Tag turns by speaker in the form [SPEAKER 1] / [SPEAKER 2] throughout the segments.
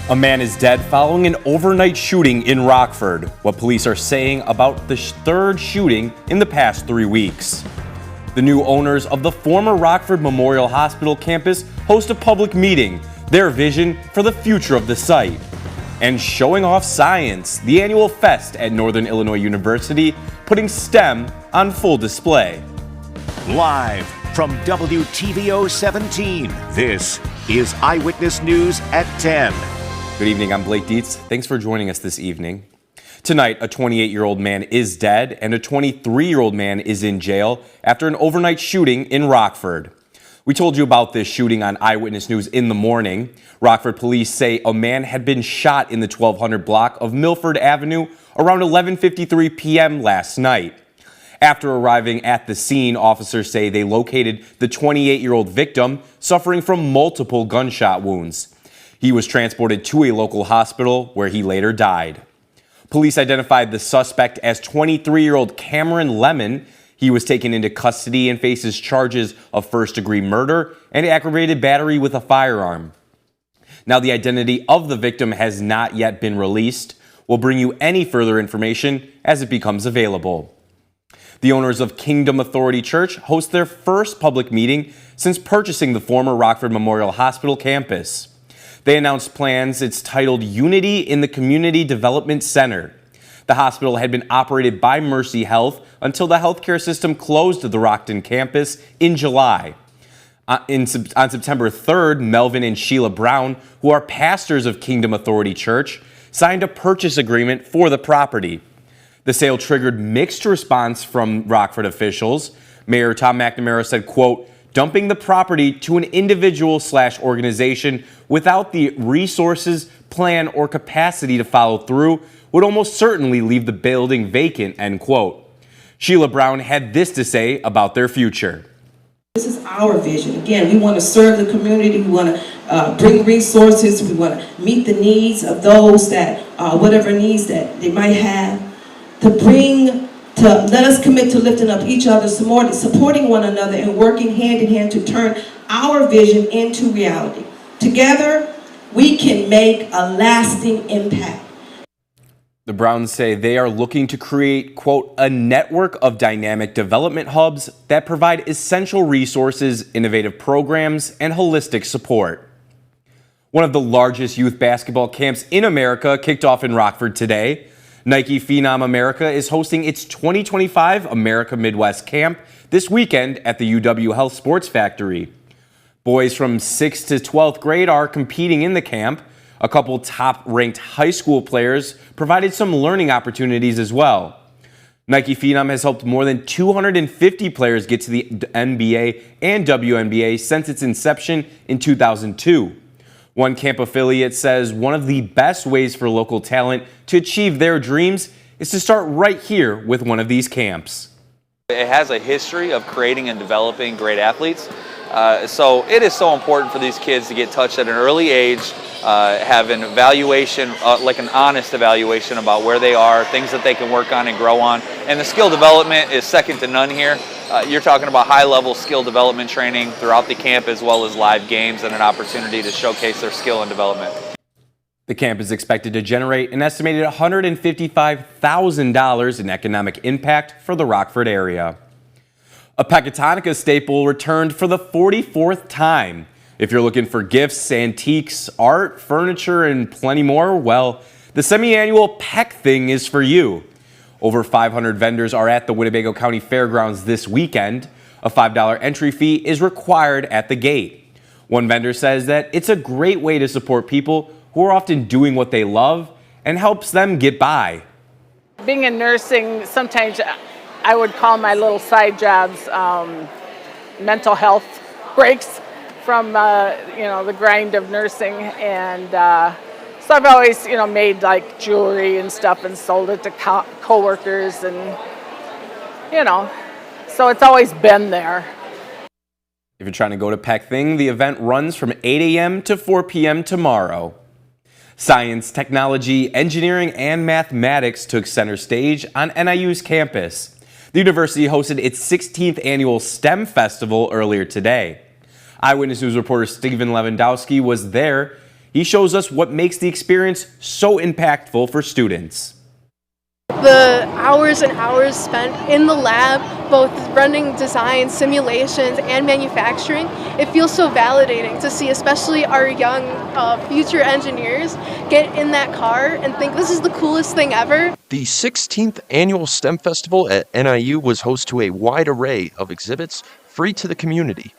[SPEAKER 1] A man is dead following an overnight shooting in Rockford. What police are saying about the third shooting in the past 3 weeks. The new owners of the former Rockford Memorial Hospital campus host a public meeting, their vision for the future of the site. And showing off science, the annual fest at Northern Illinois University, putting STEM on full display.
[SPEAKER 2] Live from WTVO 17, this is Eyewitness News at 10.
[SPEAKER 1] Good evening, I'm Blake Dietz. Thanks for joining us this evening. Tonight, a 28-year-old man is dead and a 23-year-old man is in jail after an overnight shooting in Rockford. We told you about this shooting on Eyewitness News in the morning. Rockford police say a man had been shot in the 1200 block of Milford Avenue around 11:53 p.m. last night. After arriving at the scene, officers say they located the 28-year-old victim suffering from multiple gunshot wounds. He was transported to a local hospital where he later died. Police identified the suspect as 23-year-old Cameron Lemon. He was taken into custody and faces charges of first-degree murder and aggravated battery with a firearm. Now, the identity of the victim has not yet been released. We'll bring you any further information as it becomes available. The owners of Kingdom Authority Church host their first public meeting since purchasing the former Rockford Memorial Hospital campus. They announced plans. It's titled Unity in the Community Development Center. The hospital had been operated by Mercy Health until the healthcare system closed the Rockton campus in July. On September 3rd, Melvin and Sheila Brown, who are pastors of Kingdom Authority Church, signed a purchase agreement for the property. The sale triggered mixed response from Rockford officials. Mayor Tom McNamara said, quote, "Dumping the property to an individual/organization without the resources, plan, or capacity to follow through would almost certainly leave the building vacant," end quote. Sheila Brown had this to say about their future.
[SPEAKER 3] This is our vision. Again, we want to serve the community. We want to bring resources. We want to meet the needs of those that, whatever needs that they might have, to let us commit to lifting up each other, supporting one another, and working hand in hand to turn our vision into reality. Together, we can make a lasting impact.
[SPEAKER 1] The Browns say they are looking to create, quote, "a network of dynamic development hubs that provide essential resources, innovative programs, and holistic support." One of the largest youth basketball camps in America kicked off in Rockford today. Nike Phenom America is hosting its 2025 America Midwest Camp this weekend at the UW Health Sports Factory. Boys from 6th to 12th grade are competing in the camp. A couple top-ranked high school players provided some learning opportunities as well. Nike Phenom has helped more than 250 players get to the NBA and WNBA since its inception in 2002. One camp affiliate says one of the best ways for local talent to achieve their dreams is to start right here with one of these camps.
[SPEAKER 4] It has a history of creating and developing great athletes. So it is so important for these kids to get touched at an early age, have an evaluation, like an honest evaluation about where they are, things that they can work on and grow on. And the skill development is second to none here. You're talking about high-level skill development training throughout the camp, as well as live games and an opportunity to showcase their skill and development.
[SPEAKER 1] The camp is expected to generate an estimated $155,000 in economic impact for the Rockford area. A Pecatonica staple returned for the 44th time. If you're looking for gifts, antiques, art, furniture, and plenty more, well, the semi-annual Peck Thing is for you. Over 500 vendors are at the Winnebago County Fairgrounds this weekend. A $5 entry fee is required at the gate. One vendor says that it's a great way to support people who are often doing what they love and helps them get by.
[SPEAKER 5] Being in nursing, sometimes I would call my little side jobs mental health breaks from the grind of nursing, and so I've always made like jewelry and stuff and sold it to coworkers, and so it's always been there.
[SPEAKER 1] If you're trying to go to Peck Thing, the event runs from 8 a.m. to 4 p.m. tomorrow. Science, technology, engineering, and mathematics took center stage on NIU's campus. The university hosted its 16th annual STEM Festival earlier today. Eyewitness News reporter Stephen Lewandowski was there. He shows us what makes the experience so impactful for students.
[SPEAKER 6] The hours and hours spent in the lab, both running design, simulations, and manufacturing, it feels so validating to see, especially our young future engineers, get in that car and think this is the coolest thing ever.
[SPEAKER 7] The 16th annual STEM Festival at NIU was host to a wide array of exhibits free to the community.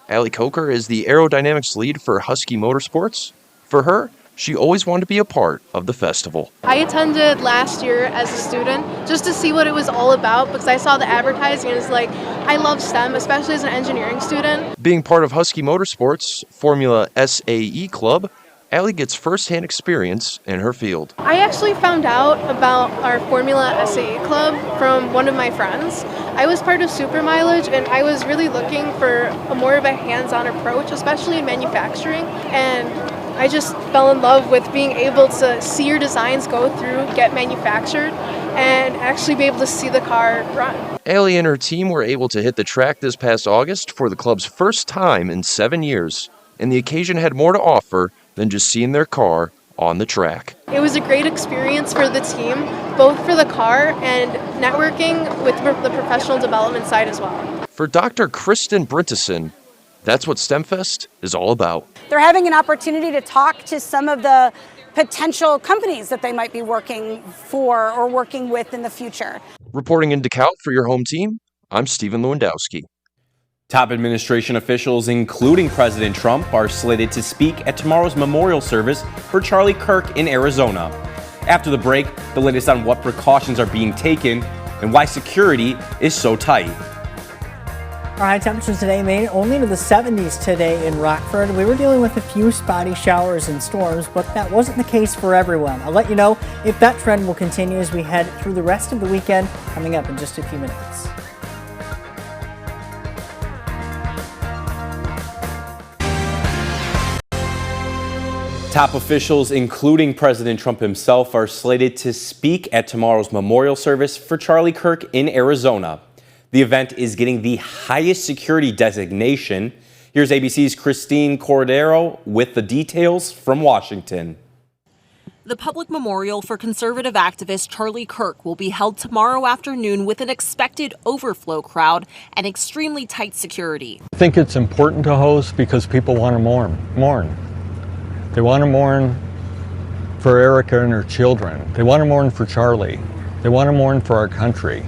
[SPEAKER 7] Allie Coker is the aerodynamics lead for Husky Motorsports. For her, she always wanted to be a part of the festival.
[SPEAKER 6] I attended last year as a student just to see what it was all about because I saw the advertising and it's like, I love STEM, especially as an engineering student.
[SPEAKER 7] Being part of Husky Motorsports' Formula SAE Club, Allie gets firsthand experience in her field.
[SPEAKER 6] I actually found out about our Formula SAE Club from one of my friends. I was part of Super Mileage and I was really looking for a more of a hands-on approach, especially in manufacturing. And I just fell in love with being able to see your designs go through, get manufactured, and actually be able to see the car run.
[SPEAKER 7] Allie and her team were able to hit the track this past August for the club's first time in 7 years, and the occasion had more to offer than just seeing their car on the track.
[SPEAKER 6] It was a great experience for the team, both for the car and networking with the professional development side as well.
[SPEAKER 7] For Dr. Kristen Brinteson, that's what STEMFest is all about.
[SPEAKER 8] They're having an opportunity to talk to some of the potential companies that they might be working for or working with in the future.
[SPEAKER 7] Reporting in DeKalb for your home team, I'm Stephen Lewandowski.
[SPEAKER 1] Top administration officials, including President Trump, are slated to speak at tomorrow's memorial service for Charlie Kirk in Arizona. After the break, the latest on what precautions are being taken and why security is so tight.
[SPEAKER 9] Our high temperatures today made it only into the 70s today in Rockford. We were dealing with a few spotty showers and storms, but that wasn't the case for everyone. I'll let you know if that trend will continue as we head through the rest of the weekend, coming up in just a few minutes.
[SPEAKER 1] Top officials, including President Trump himself, are slated to speak at tomorrow's memorial service for Charlie Kirk in Arizona. The event is getting the highest security designation. Here's ABC's Christine Cordero with the details from Washington.
[SPEAKER 10] The public memorial for conservative activist Charlie Kirk will be held tomorrow afternoon with an expected overflow crowd and extremely tight security.
[SPEAKER 11] I think it's important to host because people want to mourn. They want to mourn for Erica and her children. They want to mourn for Charlie. They want to mourn for our country.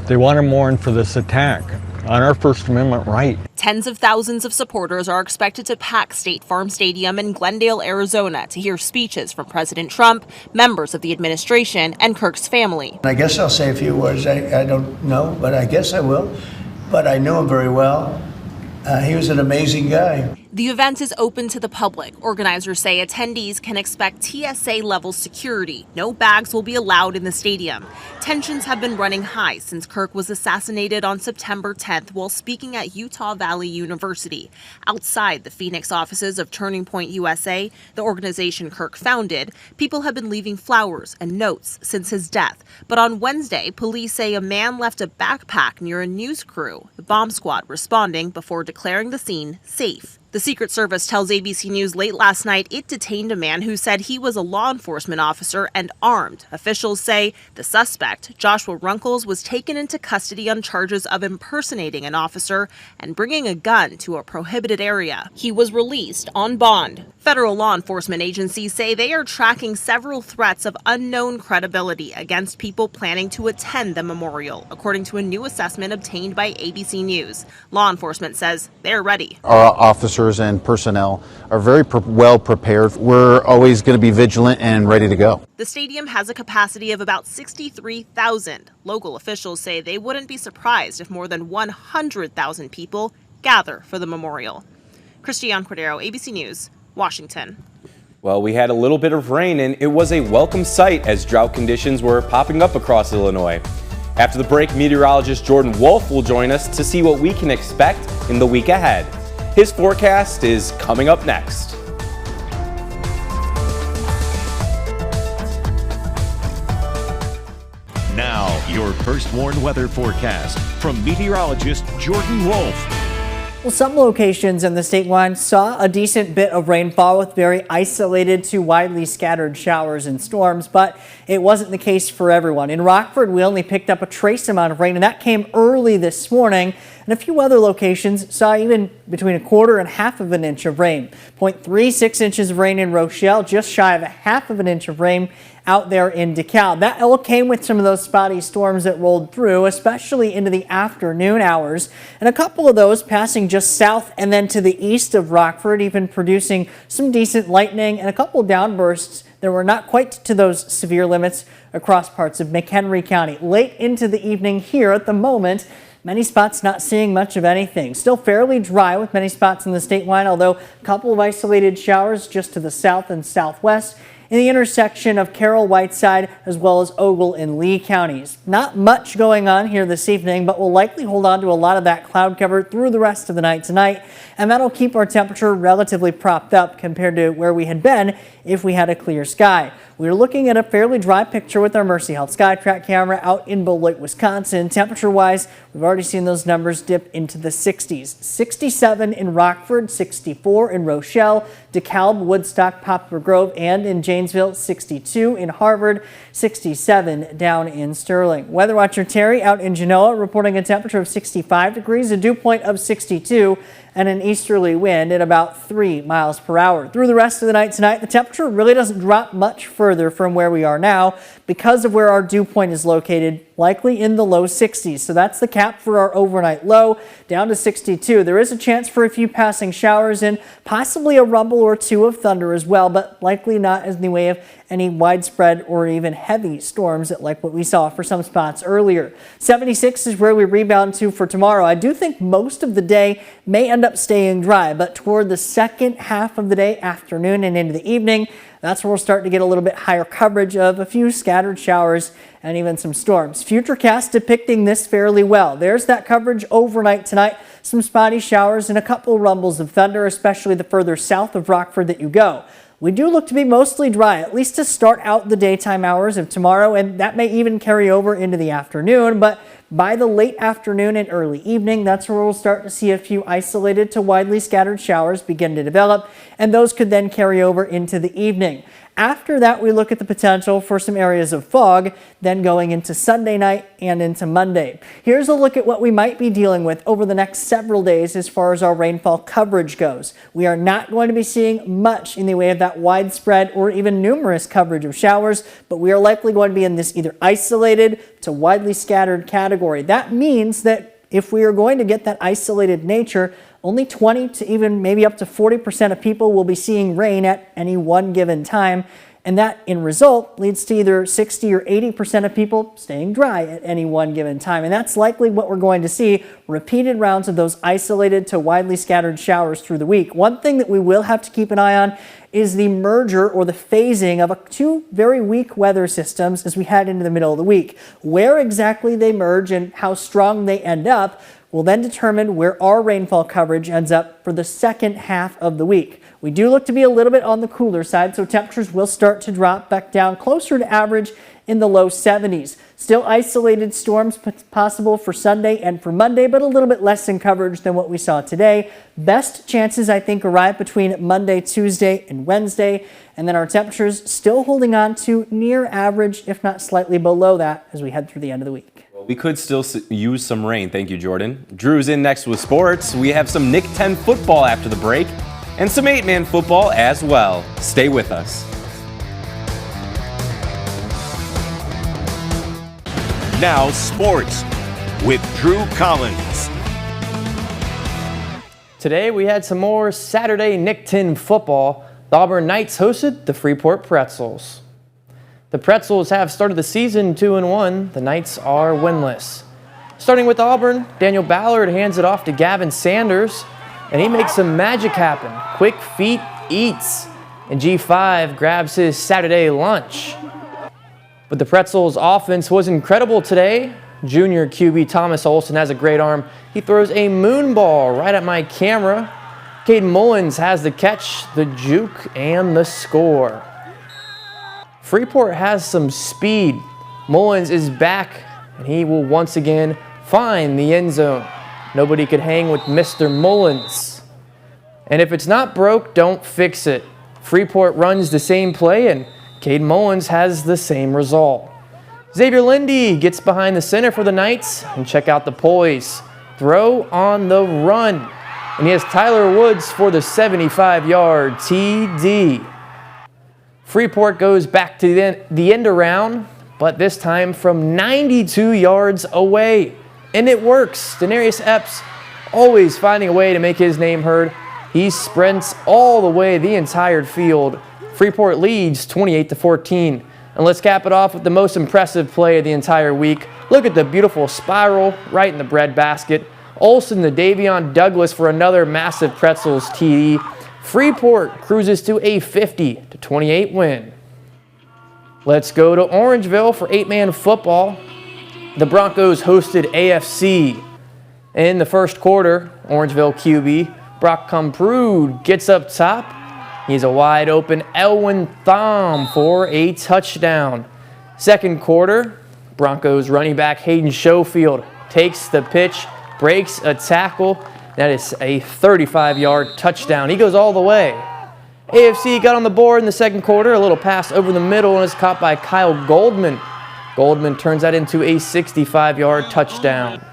[SPEAKER 11] They want to mourn for this attack on our First Amendment right.
[SPEAKER 10] Tens of thousands of supporters are expected to pack State Farm Stadium in Glendale, Arizona to hear speeches from President Trump, members of the administration, and Kirk's family.
[SPEAKER 12] I guess I'll say a few words. I don't know, but I guess I will. But I knew him very well. He was an amazing guy.
[SPEAKER 10] The event is open to the public. Organizers say attendees can expect TSA-level security. No bags will be allowed in the stadium. Tensions have been running high since Kirk was assassinated on September 10th while speaking at Utah Valley University. Outside the Phoenix offices of Turning Point USA, the organization Kirk founded, people have been leaving flowers and notes since his death. But on Wednesday, police say a man left a backpack near a news crew. The bomb squad responding before declaring the scene safe. The Secret Service tells ABC News late last night it detained a man who said he was a law enforcement officer and armed. Officials say the suspect, Joshua Runkles, was taken into custody on charges of impersonating an officer and bringing a gun to a prohibited area. He was released on bond. Federal law enforcement agencies say they are tracking several threats of unknown credibility against people planning to attend the memorial, according to a new assessment obtained by ABC News. Law enforcement says they're ready.
[SPEAKER 13] Our officers and personnel are very well prepared. We're always going to be vigilant and ready to go.
[SPEAKER 10] The stadium has a capacity of about 63,000. Local officials say they wouldn't be surprised if more than 100,000 people gather for the memorial. Christine Cordero, ABC News, Washington.
[SPEAKER 1] Well, we had a little bit of rain, and it was a welcome sight as drought conditions were popping up across Illinois. After the break, meteorologist Jordan Wolf will join us to see what we can expect in the week ahead. His forecast is coming up next.
[SPEAKER 2] Now, your first warned weather forecast from meteorologist Jordan Wolf.
[SPEAKER 9] Well, some locations in the statewide saw a decent bit of rainfall with very isolated to widely scattered showers and storms, but it wasn't the case for everyone. In Rockford, we only picked up a trace amount of rain, and that came early this morning. And a few other locations saw even between a quarter and half of an inch of rain. 0.36 inches of rain in Rochelle, just shy of a half of an inch of rain out there in DeKalb. That all came with some of those spotty storms that rolled through, especially into the afternoon hours. And a couple of those passing just south and then to the east of Rockford, even producing some decent lightning and a couple of downbursts that were not quite to those severe limits across parts of McHenry County. Late into the evening here at the moment, many spots not seeing much of anything. Still fairly dry with many spots in the statewide, although a couple of isolated showers just to the south and southwest in the intersection of Carroll, Whiteside, as well as Ogle and Lee counties. Not much going on here this evening, but we'll likely hold on to a lot of that cloud cover through the rest of the night tonight, and that'll keep our temperature relatively propped up compared to where we had been if we had a clear sky. We're looking at a fairly dry picture with our Mercy Health SkyTrack camera out in Beloit, Wisconsin. Temperature-wise, we've already seen those numbers dip into the 60s. 67 in Rockford, 64 in Rochelle, DeKalb, Woodstock, Poplar Grove, and in Janesville, 62 in Harvard, 67 down in Sterling. Weather watcher Terry out in Genoa reporting a temperature of 65 degrees, a dew point of 62, and an easterly wind at about 3 miles per hour. Through the rest of the night tonight, the temperature really doesn't drop much further from where we are now because of where our dew point is located, likely in the low 60s. So that's the cap for our overnight low, down to 62. There is a chance for a few passing showers and possibly a rumble or two of thunder as well, but likely not in the way of any widespread or even heavy storms like what we saw for some spots earlier. 76 is where we rebound to for tomorrow. I do think most of the day may end up staying dry, but toward the second half of the day, afternoon and into the evening, that's where we'll start to get a little bit higher coverage of a few scattered showers and even some storms. Futurecast depicting this fairly well. There's that coverage overnight tonight. Some spotty showers and a couple rumbles of thunder, especially the further south of Rockford that you go. We do look to be mostly dry, at least to start out the daytime hours of tomorrow, and that may even carry over into the afternoon, but by the late afternoon and early evening, that's where we'll start to see a few isolated to widely scattered showers begin to develop, and those could then carry over into the evening. After that, we look at the potential for some areas of fog, then going into Sunday night and into Monday. Here's a look at what we might be dealing with over the next several days as far as our rainfall coverage goes. We are not going to be seeing much in the way of that widespread or even numerous coverage of showers, but we are likely going to be in this either isolated to widely scattered category. That means that if we are going to get that isolated nature, only 20 to even maybe up to 40% of people will be seeing rain at any one given time. And that, in result, leads to either 60 or 80% of people staying dry at any one given time. And that's likely what we're going to see, repeated rounds of those isolated to widely scattered showers through the week. One thing that we will have to keep an eye on is the merger or the phasing of two very weak weather systems as we head into the middle of the week. Where exactly they merge and how strong they end up will then determine where our rainfall coverage ends up for the second half of the week. We do look to be a little bit on the cooler side, so temperatures will start to drop back down closer to average in the low 70s. Still isolated storms possible for Sunday and for Monday, but a little bit less in coverage than what we saw today. Best chances, I think, arrive between Monday, Tuesday, and Wednesday, and then our temperatures still holding on to near average, if not slightly below that, as we head through the end of the week.
[SPEAKER 1] We could still use some rain. Thank you, Jordan. Drew's in next with sports. We have some Nick 10 football after the break and some 8-man football as well. Stay with us.
[SPEAKER 2] Now sports with Drew Collins.
[SPEAKER 14] Today we had some more Saturday Nick 10 football. The Auburn Knights hosted the Freeport Pretzels. The Pretzels have started the season 2-1. The Knights are winless. Starting with Auburn, Daniel Ballard hands it off to Gavin Sanders, and he makes some magic happen. Quick feet eats, and G5 grabs his Saturday lunch. But the Pretzels' offense was incredible today. Junior QB Thomas Olson has a great arm. He throws a moon ball right at my camera. Caden Mullins has the catch, the juke, and the score. Freeport has some speed. Mullins is back, and he will once again find the end zone. Nobody could hang with Mr. Mullins. And if it's not broke, don't fix it. Freeport runs the same play, and Cade Mullins has the same result. Xavier Lindy gets behind the center for the Knights, and check out the poise. Throw on the run. And he has Tyler Woods for the 75-yard TD. Freeport goes back to the end around, but this time from 92 yards away. And it works. Denarius Epps always finding a way to make his name heard. He sprints all the way the entire field. Freeport leads 28-14. And let's cap it off with the most impressive play of the entire week. Look at the beautiful spiral right in the breadbasket. Olsen to Davion Douglas for another massive Pretzels TD. Freeport cruises to a 50-28 win. Let's go to Orangeville for 8-man football. The Broncos hosted AFC. In the first quarter, Orangeville QB Brock Comprood gets up top. He's a wide open Elwin Thom for a touchdown. Second quarter, Broncos running back Hayden Schofield takes the pitch, breaks a tackle. That is a 35-yard touchdown. He goes all the way. AFC got on the board in the second quarter. A little pass over the middle and is caught by Kyle Goldman. Goldman turns that into a 65-yard touchdown.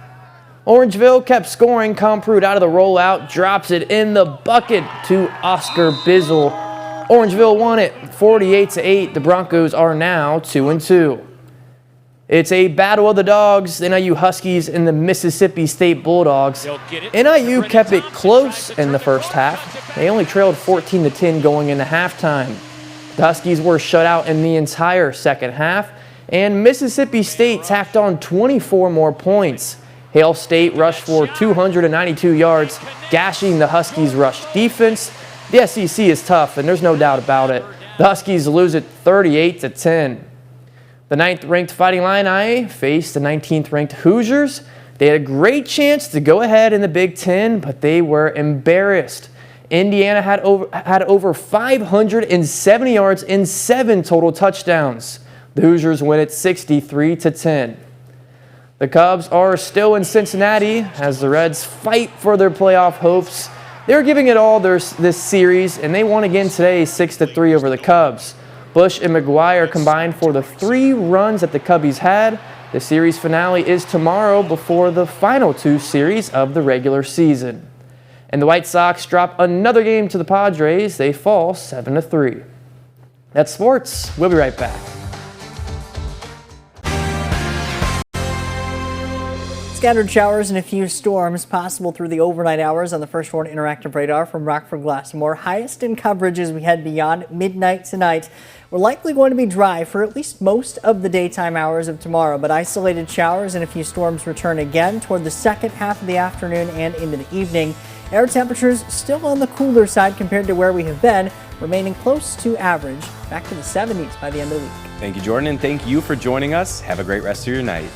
[SPEAKER 14] Orangeville kept scoring. Comprood out of the rollout, drops it in the bucket to Oscar Bizzle. Orangeville won it 48-8. The Broncos are now 2-2. It's a battle of the dogs, the NIU Huskies and the Mississippi State Bulldogs. NIU kept it close in the first half. They only trailed 14-10 going into halftime. The Huskies were shut out in the entire second half, and Mississippi State tacked on 24 more points. Hale State rushed for 292 yards, gashing the Huskies' rush defense. The SEC is tough, and there's no doubt about it. The Huskies lose it 38-10. The 9th-ranked Fighting Illini faced the 19th-ranked Hoosiers. They had a great chance to go ahead in the Big Ten, but they were embarrassed. Indiana had over 570 yards and 7 total touchdowns. The Hoosiers win it 63-10. The Cubs are still in Cincinnati as the Reds fight for their playoff hopes. They're giving it all this series, and they won again today 6-3 over the Cubs. Bush and McGuire combined for the 3 runs that the Cubbies had. The series finale is tomorrow before the final 2 series of the regular season. And the White Sox drop another game to the Padres. They fall 7-3. That's sports. We'll be right back.
[SPEAKER 9] Scattered showers and a few storms possible through the overnight hours on the First Warn Interactive Radar from Rockford Glassmore. Highest in coverage as we head beyond midnight tonight. We're likely going to be dry for at least most of the daytime hours of tomorrow, but isolated showers and a few storms return again toward the second half of the afternoon and into the evening. Air temperatures still on the cooler side compared to where we have been, remaining close to average, back to the 70s by the end of the week.
[SPEAKER 1] Thank you, Jordan, and thank you for joining us. Have a great rest of your night.